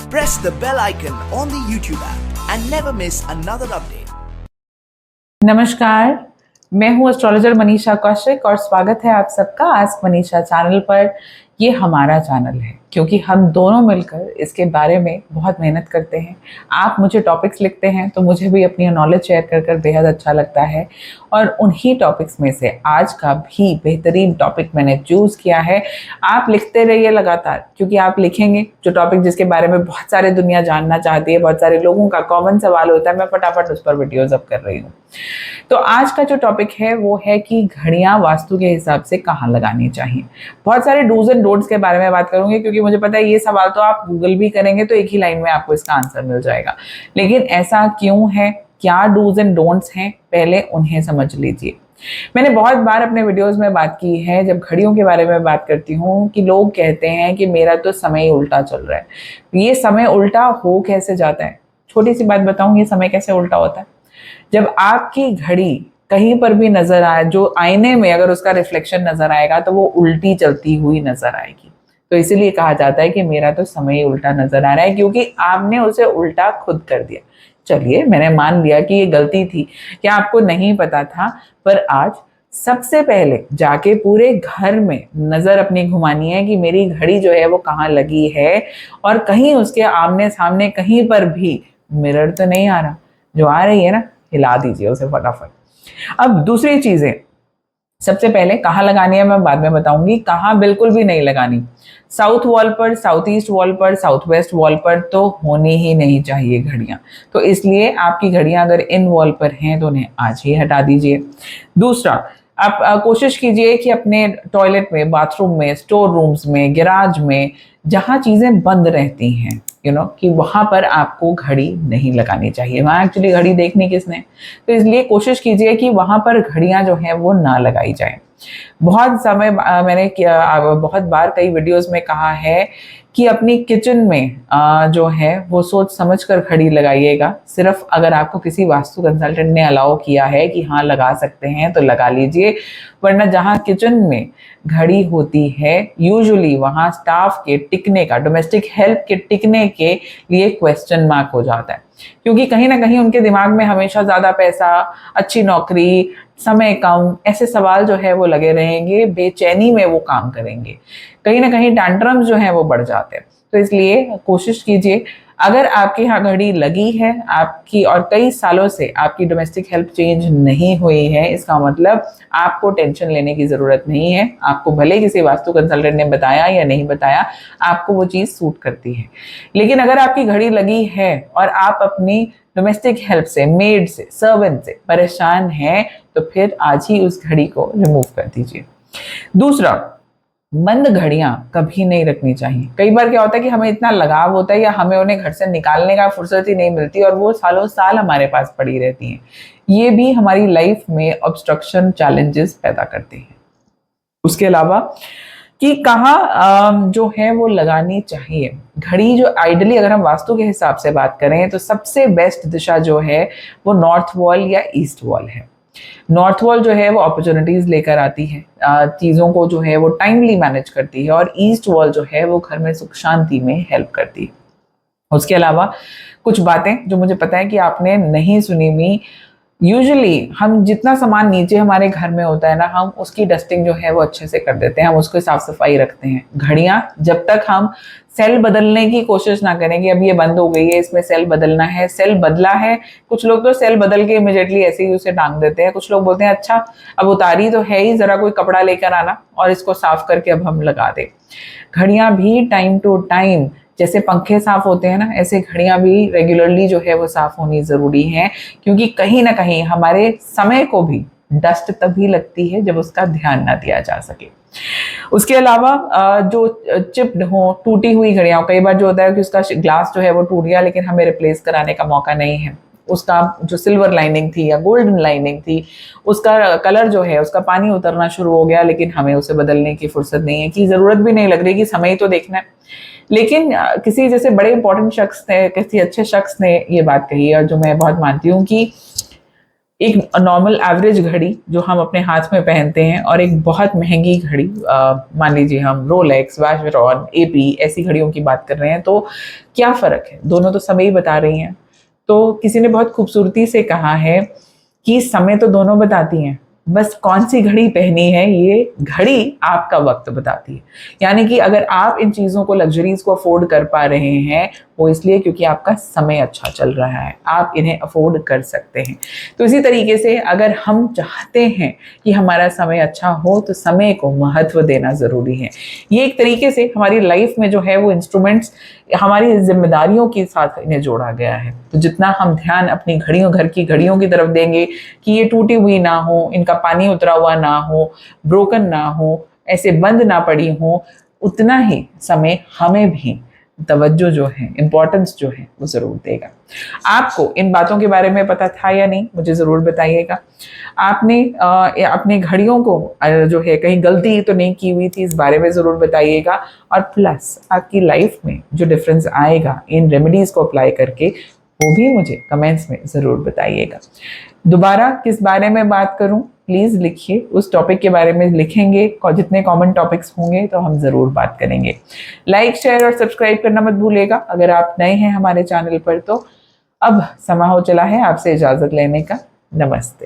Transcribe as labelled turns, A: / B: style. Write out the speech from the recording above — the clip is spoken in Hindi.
A: Press the bell icon on the YouTube app and never miss another update.
B: नमस्कार, मैं हूँ एस्ट्रोलॉजर मनीषा कौशिक और स्वागत है आप सबका आस्क मनीषा चैनल पर। ये हमारा चैनल है क्योंकि हम दोनों मिलकर इसके बारे में बहुत मेहनत करते हैं। आप मुझे टॉपिक्स लिखते हैं तो मुझे भी अपनी नॉलेज शेयर कर बेहद अच्छा लगता है और उन्हीं टॉपिक्स में से आज का भी बेहतरीन टॉपिक मैंने चूज़ किया है। आप लिखते रहिए लगातार, क्योंकि आप लिखेंगे जो टॉपिक जिसके बारे में बहुत सारे दुनिया जानना चाहती है, बहुत सारे लोगों का कॉमन सवाल होता है, मैं फटाफट उस पर वीडियोज अब कर रही हूँ। तो आज का जो टॉपिक है वो है कि घड़ियां वास्तु के हिसाब से कहाँ लगानी चाहिए। बहुत सारे डूज एंड डोंट्स के बारे में बात करूंगी, क्योंकि मुझे पता है ये सवाल तो आप गूगल भी करेंगे तो एक ही लाइन में आपको इसका आंसर मिल जाएगा। लेकिन ऐसा क्यों है, क्या डूज एंड डोंट्स हैं, पहले उन्हें समझ लीजिए। मैंने बहुत बार अपने वीडियोस में बात की है, जब घड़ियों के बारे में बात करती हूँ, कि लोग कहते हैं कि मेरा तो समय ही उल्टा चल रहा है। ये समय उल्टा हो कैसे जाता है? छोटी सी बात बताऊं, ये समय कैसे उल्टा होता है। जब आपकी घड़ी कहीं पर भी नजर आए, जो आईने में अगर उसका रिफ्लेक्शन नजर आएगा तो वो उल्टी चलती हुई नजर आएगी। तो इसीलिए कहा जाता है कि मेरा तो समय ही उल्टा नजर आ रहा है, क्योंकि आपने उसे उल्टा खुद कर दिया। चलिए, मैंने मान लिया कि ये गलती थी, क्या आपको नहीं पता था, पर आज सबसे पहले जाके पूरे घर में नजर अपनी घुमानी है कि मेरी घड़ी जो है वो कहाँ लगी है, और कहीं उसके आमने सामने कहीं पर भी मिरर तो नहीं आ रहा। जो आ रही है ना, हिला दीजिए उसे फटाफट। अब दूसरी चीजें, सबसे पहले कहाँ लगानी है मैं बाद में बताऊंगी। कहाँ बिल्कुल भी नहीं लगानी। साउथ वॉल पर, साउथ ईस्ट वॉल पर, साउथ वेस्ट वॉल पर तो होनी ही नहीं चाहिए घड़ियां। तो इसलिए आपकी घड़ियां अगर इन वॉल पर हैं तो उन्हें आज ही हटा दीजिए। दूसरा, आप कोशिश कीजिए कि अपने टॉयलेट में, बाथरूम में, स्टोर रूम्स में, गैराज में, जहाँ चीजें बंद रहती हैं, कि वहां पर आपको घड़ी नहीं लगानी चाहिए। वहां एक्चुअली घड़ी देखनी किसने, तो इसलिए कोशिश कीजिए कि वहां पर घड़ियां जो हैं वो ना लगाई जाए। बहुत समय मैंने बहुत बार कई वीडियोस में कहा है कि अपनी किचन में जो है वो सोच समझ कर घड़ी लगाइएगा। सिर्फ अगर आपको किसी वास्तु कंसल्टेंट ने अलाउ किया है कि हाँ लगा सकते हैं तो लगा लीजिए, वरना जहाँ किचन में घड़ी होती है यूजुअली वहाँ स्टाफ के टिकने का, डोमेस्टिक हेल्प के टिकने के लिए क्वेश्चन मार्क हो जाता है, क्योंकि कहीं ना कहीं उनके दिमाग में हमेशा ज़्यादा पैसा, अच्छी नौकरी, समय कम, ऐसे सवाल जो है वो लगे रहेंगे। बेचैनी में वो काम करेंगे, कहीं ना कहीं टैंट्रम्स जो है वो बढ़ जाते हैं। तो इसलिए कोशिश कीजिए, अगर आपके यहाँ घड़ी लगी है आपकी और कई सालों से आपकी डोमेस्टिक हेल्प चेंज नहीं हुई है, इसका मतलब आपको टेंशन लेने की ज़रूरत नहीं है। आपको भले किसी वास्तु कंसल्टेंट ने बताया या नहीं बताया, आपको वो चीज़ सूट करती है। लेकिन अगर आपकी घड़ी लगी है और आप अपनी डोमेस्टिक हेल्प से, मेड से, सर्वेंट से परेशान हैं, तो फिर आज ही उस घड़ी को रिमूव कर दीजिए। दूसरा, बंद घड़ियां कभी नहीं रखनी चाहिए। कई बार क्या होता है कि हमें इतना लगाव होता है या हमें उन्हें घर से निकालने का फुर्सत ही नहीं मिलती और वो सालों साल हमारे पास पड़ी रहती हैं। ये भी हमारी लाइफ में ऑब्स्ट्रक्शन चैलेंजेस पैदा करते हैं। उसके अलावा कि कहाँ जो है वो लगानी चाहिए घड़ी, जो आइडली अगर हम वास्तु के हिसाब से बात करें तो सबसे बेस्ट दिशा जो है वो नॉर्थ वॉल या ईस्ट वॉल है। नॉर्थ वॉल जो है वो अपॉर्चुनिटीज लेकर आती है, चीज़ों को जो है वो टाइमली मैनेज करती है, और ईस्ट वॉल जो है वो घर में सुख शांति में हेल्प करती है। उसके अलावा कुछ बातें जो मुझे पता है कि आपने नहीं सुनी हुई, यूजुअली हम जितना सामान नीचे हमारे घर में होता है ना, हम उसकी डस्टिंग जो है वो अच्छे से कर देते हैं, हम उसको साफ सफाई रखते हैं। घड़ियां जब तक हम सेल बदलने की कोशिश ना करेंगे, अब ये बंद हो गई है, इसमें सेल बदलना है, सेल बदला है, कुछ लोग तो सेल बदल के इमिडिएटली ऐसे ही उसे टांग देते हैं। कुछ लोग बोलते हैं अच्छा अब उतारी तो है ही, जरा कोई कपड़ा लेकर आना और इसको साफ करके अब हम लगा दे। घड़ियां भी टाइम टू टाइम, जैसे पंखे साफ होते हैं ना, ऐसे घड़ियां भी रेगुलरली जो है वो साफ होनी जरूरी है, क्योंकि कहीं ना कहीं हमारे समय को भी डस्ट तभी लगती है जब उसका ध्यान ना दिया जा सके। उसके अलावा जो चिप्ड हो, टूटी हुई घड़ियां, कई बार जो होता है कि उसका ग्लास जो है वो टूट गया लेकिन हमें रिप्लेस कराने का मौका नहीं है, उसका जो सिल्वर लाइनिंग थी या गोल्डन लाइनिंग थी, उसका कलर जो है, उसका पानी उतरना शुरू हो गया, लेकिन हमें उसे बदलने की फुर्सत नहीं है, कि जरूरत भी नहीं लग रही, कि समय ही तो देखना है। लेकिन किसी जैसे बड़े इंपॉर्टेंट शख्स ने, किसी अच्छे शख्स ने ये बात कही, और जो मैं बहुत मानती हूँ कि एक नॉर्मल एवरेज घड़ी जो हम अपने हाथ में पहनते हैं और एक बहुत महंगी घड़ी, मान लीजिए हम रोलेक्स, वैचरॉन, एपी ऐसी घड़ियों की बात कर रहे हैं, तो क्या फ़र्क है? दोनों तो समय ही बता रही हैं। तो किसी ने बहुत खूबसूरती से कहा है कि समय तो दोनों बताती हैं, बस कौन सी घड़ी पहनी है ये घड़ी आपका वक्त बताती है। यानी कि अगर आप इन चीज़ों को, लग्जरीज को अफोर्ड कर पा रहे हैं, वो इसलिए क्योंकि आपका समय अच्छा चल रहा है, आप इन्हें अफोर्ड कर सकते हैं। तो इसी तरीके से अगर हम चाहते हैं कि हमारा समय अच्छा हो तो समय को महत्व देना ज़रूरी है। ये एक तरीके से हमारी लाइफ में जो है वो इंस्ट्रूमेंट्स हमारी जिम्मेदारियों के साथ इन्हें जोड़ा गया है। तो जितना हम ध्यान अपनी घड़ियों, घर की घड़ियों की तरफ देंगे कि ये टूटी हुई ना हो, इनका पानी उतरा हुआ ना हो, ब्रोकन ना हो, ऐसे बंद ना पड़ी हो, उतना ही समय हमें भी तवज्जो जो है, इम्पोर्टेंस जो है वो ज़रूर देगा। आपको इन बातों के बारे में पता था या नहीं, मुझे ज़रूर बताइएगा। आपने अपनी घड़ियों को जो है कहीं गलती तो नहीं की हुई थी, इस बारे में ज़रूर बताइएगा। और प्लस आपकी लाइफ में जो डिफरेंस आएगा इन रेमेडीज़ को अप्लाई करके, वो भी मुझे कमेंट्स में ज़रूर बताइएगा। दोबारा किस बारे में बात करूं, प्लीज़ लिखिए। उस टॉपिक के बारे में लिखेंगे, जितने कॉमन टॉपिक्स होंगे तो हम ज़रूर बात करेंगे। लाइक, शेयर और सब्सक्राइब करना मत भूलिएगा अगर आप नए हैं हमारे चैनल पर। तो अब समय हो चला है आपसे इजाज़त लेने का। नमस्ते।